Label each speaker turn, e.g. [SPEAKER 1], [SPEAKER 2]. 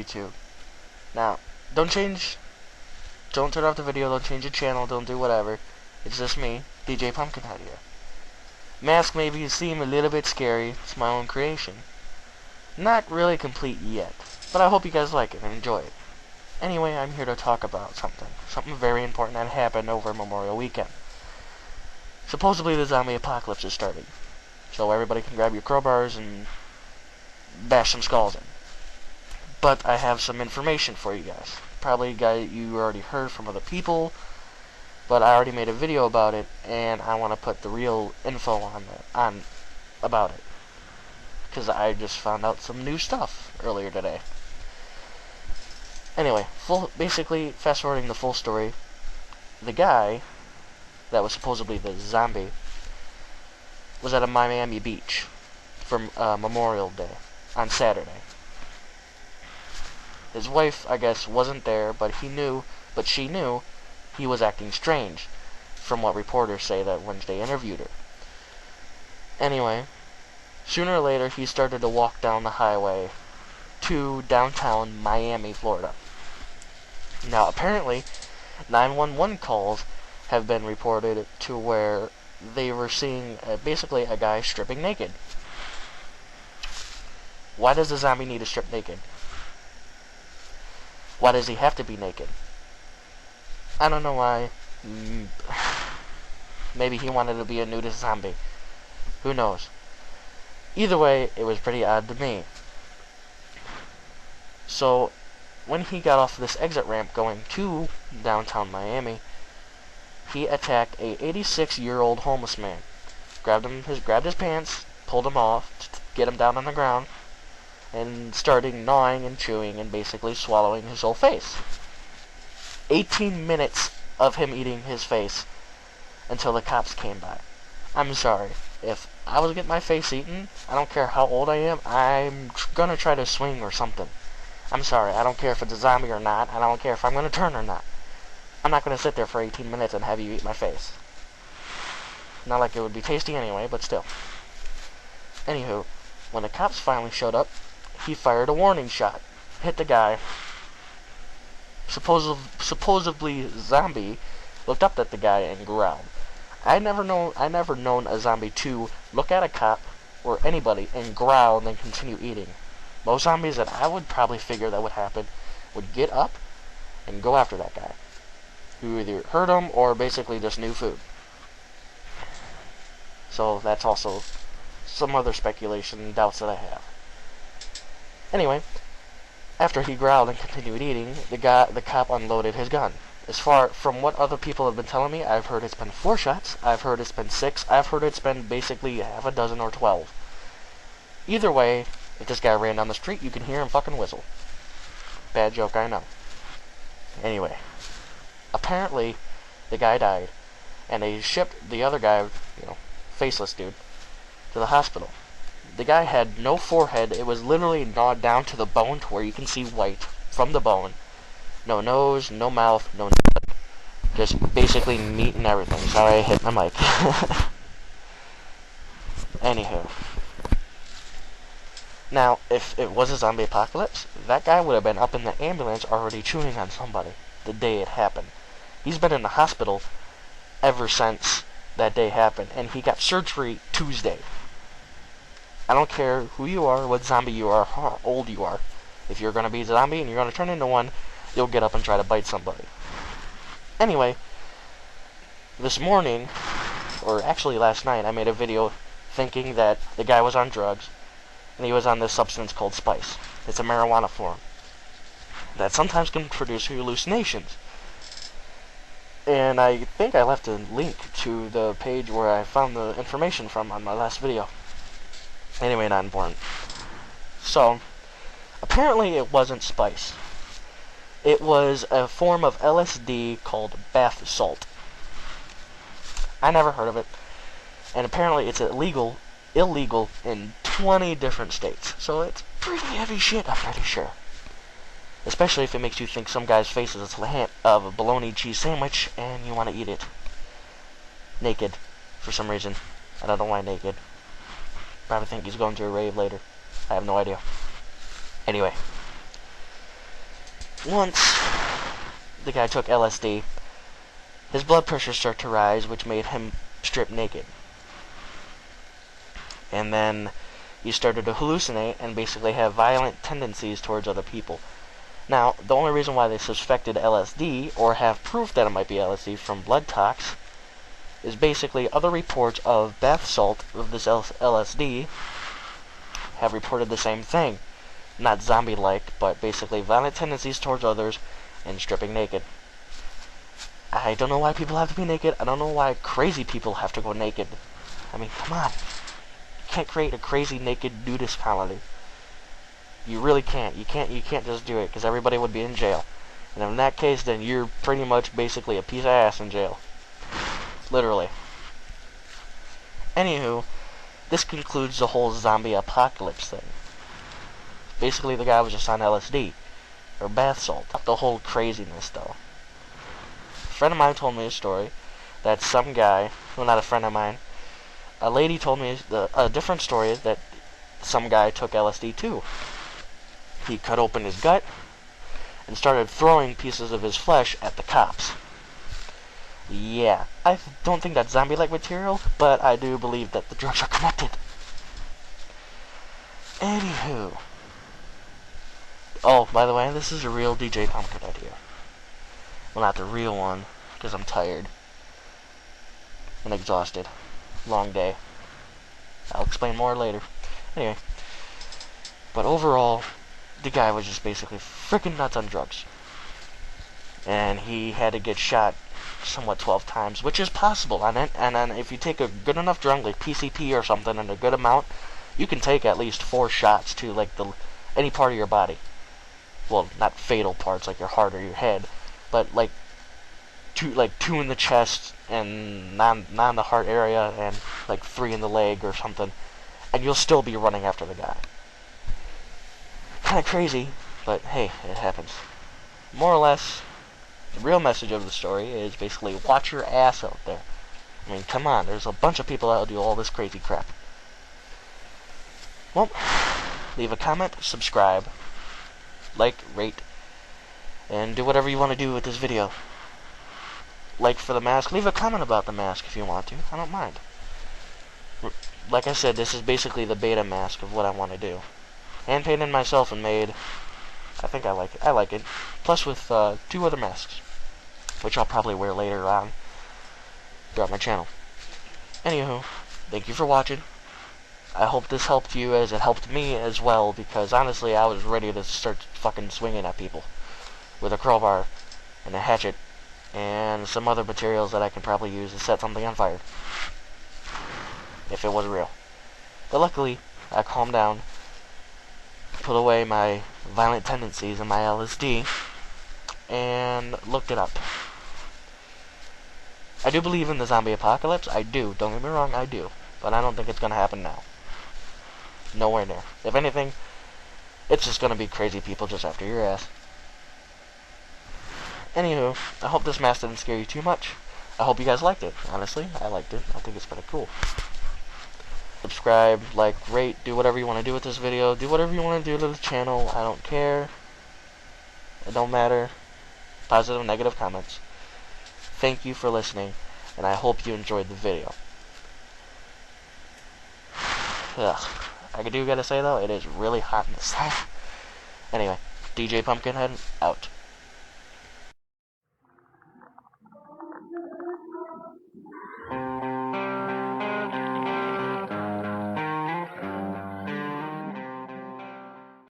[SPEAKER 1] YouTube. Now, don't turn off the video, don't change the channel, don't do whatever. It's just me, DJ PumkinHead here. Mask maybe seem a little bit scary, it's my own creation. Not really complete yet, but I hope you guys like it and enjoy it. Anyway, I'm here to talk about something very important that happened over Memorial Weekend. Supposedly the zombie apocalypse is starting, so everybody can grab your crowbars and bash some skulls in. But I have some information for you guys. Probably you already heard from other people, but I already made a video about it, and I want to put the real info on about it, because I just found out some new stuff earlier today. Anyway, basically, fast forwarding the full story, the guy that was supposedly the zombie was at a Miami beach for Memorial Day on Saturday. His wife, I guess, wasn't there, but she knew he was acting strange, from what reporters say that when they interviewed her. Anyway, sooner or later, he started to walk down the highway to downtown Miami, Florida. Now, apparently, 911 calls have been reported to where they were seeing basically a guy stripping naked. Why does the zombie need to strip naked? Why does he have to be naked? I don't know why. Maybe he wanted to be a nudist zombie. Who knows? Either way, it was pretty odd to me. So, when he got off this exit ramp going to downtown Miami, he attacked a 86-year-old homeless man. Grabbed his pants, pulled him off, to get him down on the ground, and started gnawing and chewing and basically swallowing his whole face. 18 minutes of him eating his face until the cops came by. I'm sorry. If I was getting my face eaten, I don't care how old I am, I'm gonna try to swing or something. I'm sorry. I don't care if it's a zombie or not. I don't care if I'm gonna turn or not. I'm not gonna sit there for 18 minutes and have you eat my face. Not like it would be tasty anyway, but still. Anywho, when the cops finally showed up, he fired a warning shot. Hit the guy. Supposedly zombie looked up at the guy and growled. I never known a zombie to look at a cop or anybody and growl and then continue eating. Most zombies that I would probably figure that would happen would get up and go after that guy, who either hurt him or basically just knew food. So that's also some other speculation and doubts that I have. Anyway, after he growled and continued eating, the cop unloaded his gun. From what other people have been telling me, I've heard it's been 4 shots, I've heard it's been 6, I've heard it's been basically half a dozen or 12. Either way, if this guy ran down the street, you can hear him fucking whistle. Bad joke, I know. Anyway, apparently, the guy died, and they shipped the other guy, faceless dude, to the hospital. The guy had no forehead. It was literally gnawed down to the bone to where you can see white from the bone. No nose, no mouth, no nothing. Just basically meat and everything. Sorry I hit my mic. Anywho. Now, if it was a zombie apocalypse, that guy would have been up in the ambulance already chewing on somebody the day it happened. He's been in the hospital ever since that day happened, and he got surgery Tuesday. I don't care who you are, what zombie you are, how old you are. If you're going to be a zombie and you're going to turn into one, you'll get up and try to bite somebody. Anyway, this morning, or actually last night, I made a video thinking that the guy was on drugs, and he was on this substance called spice. It's a marijuana form that sometimes can produce hallucinations. And I think I left a link to the page where I found the information from on my last video. Anyway, not important. So, apparently it wasn't spice. It was a form of LSD called bath salt. I never heard of it. And apparently it's illegal in 20 different states. So it's pretty heavy shit, I'm pretty sure. Especially if it makes you think some guy's face is of a bologna cheese sandwich and you want to eat it naked for some reason. I don't know why naked. Probably think he's going to a rave later. I have no idea. Anyway. once the guy took LSD, his blood pressure started to rise, which made him strip naked. And then he started to hallucinate and basically have violent tendencies towards other people. Now, the only reason why they suspected LSD, or have proof that it might be LSD from blood tox, is basically other reports of bath salt of this LSD have reported the same thing. Not zombie-like, but basically violent tendencies towards others and stripping naked. I don't know why people have to be naked. I don't know why crazy people have to go naked. I mean, come on. You can't create a crazy naked nudist colony. You really can't. You can't just do it, because everybody would be in jail. And in that case, then you're pretty much basically a piece of ass in jail. Literally. Anywho, this concludes the whole zombie apocalypse thing. Basically, the guy was just on LSD, or bath salt. Not the whole craziness, though. A friend of mine told me a story that some guy, well, not a friend of mine, a lady told me a different story that some guy took LSD too. He cut open his gut and started throwing pieces of his flesh at the cops. Yeah, I don't think that's zombie-like material, but I do believe that the drugs are connected. Anywho. Oh, by the way, this is a real DJ PumkinHead here. Well, not the real one, because I'm tired and exhausted. Long day. I'll explain more later. Anyway. But overall, the guy was just basically freaking nuts on drugs. And he had to get shot somewhat 12 times, which is possible. And then if you take a good enough drug, like PCP or something, in a good amount, you can take at least 4 shots to like any part of your body. Well, not fatal parts like your heart or your head, but like two in the chest and none in the heart area, and like 3 in the leg or something, and you'll still be running after the guy. Kind of crazy, but hey, it happens. More or less, the real message of the story is basically watch your ass out there. I mean, come on, there's a bunch of people that'll do all this crazy crap. Well, leave a comment, subscribe, like, rate, and do whatever you want to do with this video. Like for the mask, leave a comment about the mask if you want to. I don't mind. Like I said, this is basically the beta mask of what I want to do. Hand painted myself and made. I think I like it. I like it. Plus with 2 other masks, which I'll probably wear later on throughout my channel. Anywho, thank you for watching. I hope this helped you as it helped me as well, because honestly, I was ready to start fucking swinging at people with a crowbar and a hatchet and some other materials that I can probably use to set something on fire if it was real. But luckily, I calmed down, put away my violent tendencies and my LSD, and looked it up. I do believe in the zombie apocalypse. I do. Don't get me wrong, I do. But I don't think it's going to happen now. Nowhere near. If anything, it's just going to be crazy people just after your ass. Anywho, I hope this mask didn't scare you too much. I hope you guys liked it. Honestly, I liked it. I think it's pretty cool. Subscribe, like, rate, do whatever you want to do with this video. Do whatever you want to do to the channel. I don't care. It don't matter. Positive, negative comments. Thank you for listening, and I hope you enjoyed the video. Ugh. I do gotta say though, it is really hot in this. Anyway, DJ PumkinHead, out.